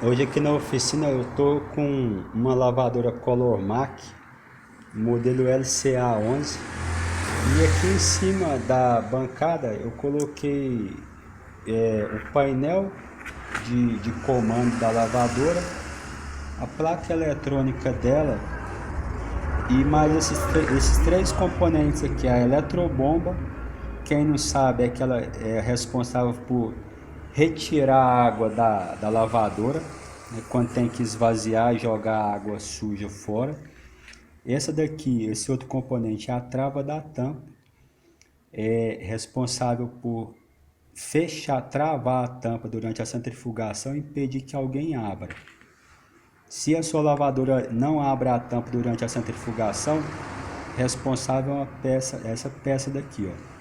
Hoje aqui na oficina eu tô com uma lavadora Color Mac, modelo LCA11, e aqui em cima da bancada eu coloquei o painel de comando da lavadora, a placa eletrônica dela e mais esses três componentes aqui, a eletrobomba. Quem não sabe é que ela é responsável por retirar a água da lavadora, né, quando tem que esvaziar e jogar a água suja fora. Essa daqui, esse outro componente, é a trava da tampa, é responsável por fechar, travar a tampa durante a centrifugação e impedir que alguém abra. Se a sua lavadora não abre a tampa durante a centrifugação, responsável é uma peça, essa peça daqui, ó.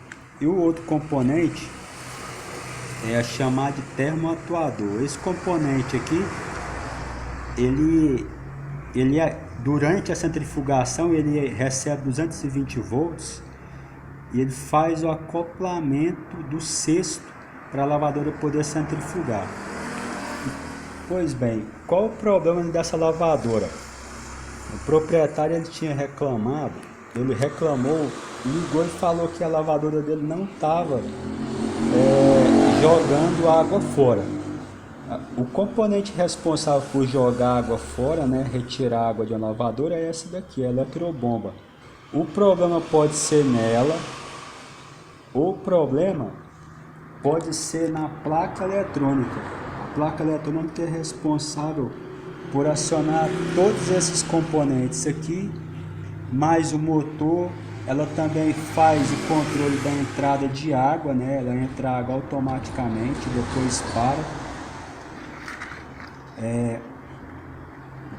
E o outro componente é chamado de termoatuador. Esse componente aqui, durante a centrifugação ele recebe 220 volts e ele faz o acoplamento do cesto para a lavadora poder centrifugar. Pois bem, qual o problema dessa lavadora? O proprietário ele tinha reclamado, ele reclamou, ligou e falou que a lavadora dele não estava jogando água fora. O componente responsável por jogar água fora, né, retirar água de uma lavadora, é essa daqui, a eletrobomba. O problema pode ser nela, o problema pode ser na placa eletrônica. A placa eletrônica é responsável por acionar todos esses componentes aqui, mais o motor. Ela também faz o controle da entrada de água, né? Ela entra água automaticamente, depois para.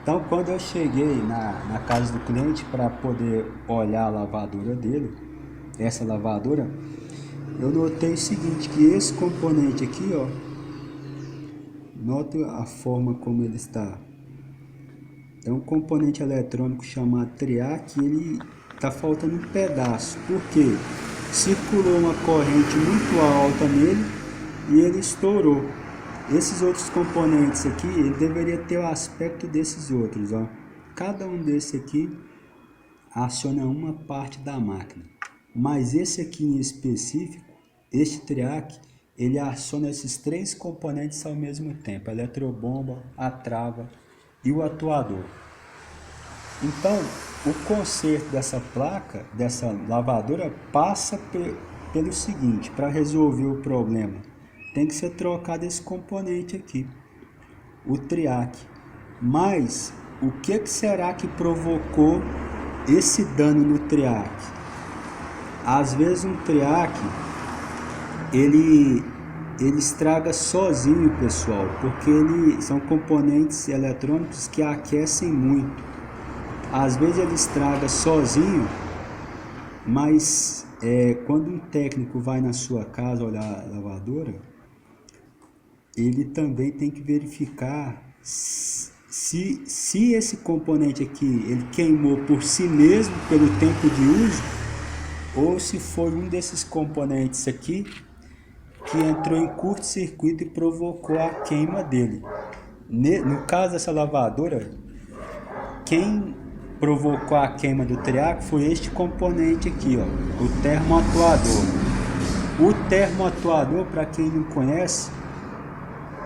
Então, quando eu cheguei na casa do cliente para poder olhar a lavadora dele, essa lavadora, eu notei o seguinte, que esse componente aqui, ó, nota a forma como ele está. É um componente eletrônico chamado triac, e ele está faltando um pedaço, porque circulou uma corrente muito alta nele e ele estourou. Esses outros componentes aqui, ele deveria ter o aspecto desses outros, ó. Cada um desse aqui aciona uma parte da máquina, mas esse aqui em específico, este triac, ele aciona esses três componentes ao mesmo tempo, a eletrobomba, a trava e o atuador. Então, o conserto dessa placa, dessa lavadora, passa pelo seguinte: para resolver o problema, tem que ser trocado esse componente aqui, o triac. Mas o que será que provocou esse dano no triac? Às vezes um triac ele estraga sozinho, pessoal, porque são componentes eletrônicos que aquecem muito. Às vezes ele estraga sozinho, mas quando um técnico vai na sua casa olhar a lavadora, ele também tem que verificar se esse componente aqui ele queimou por si mesmo pelo tempo de uso, ou se foi um desses componentes aqui que entrou em curto-circuito e provocou a queima dele. No caso dessa lavadora, quem provocou a queima do triac foi este componente aqui, ó, o termoatuador. O termoatuador, para quem não conhece,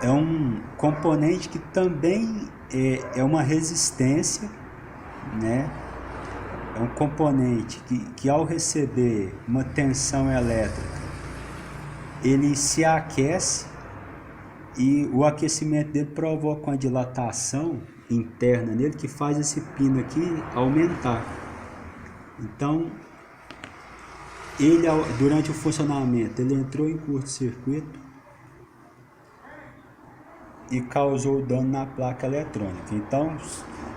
é um componente que também é uma resistência, né? É um componente que ao receber uma tensão elétrica, ele se aquece e o aquecimento dele provoca uma dilatação interna nele que faz esse pino aqui aumentar. Então, durante o funcionamento, ele entrou em curto-circuito e causou dano na placa eletrônica. Então,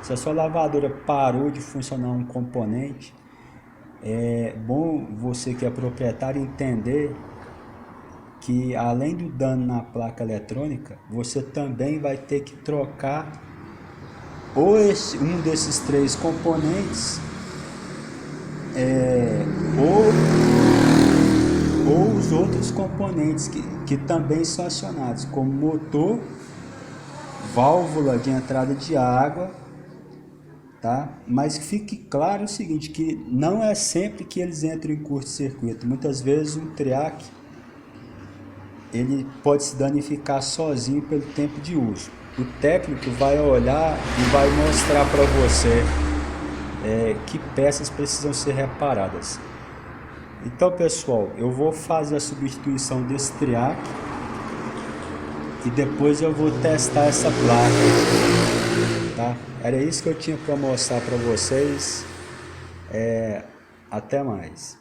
se a sua lavadora parou de funcionar um componente, é bom você que é proprietário entender que além do dano na placa eletrônica, você também vai ter que trocar um desses três componentes, ou os outros componentes que também são acionados, como motor válvula de entrada de água, tá? Mas fique claro o seguinte, que não é sempre que eles entram em curto-circuito. Muitas vezes um triac ele pode se danificar sozinho pelo tempo de uso. O técnico vai olhar e vai mostrar para você que peças precisam ser reparadas. Então, pessoal, eu vou fazer a substituição desse triac e depois eu vou testar essa placa, tá? Era isso que eu tinha para mostrar para vocês. Até mais.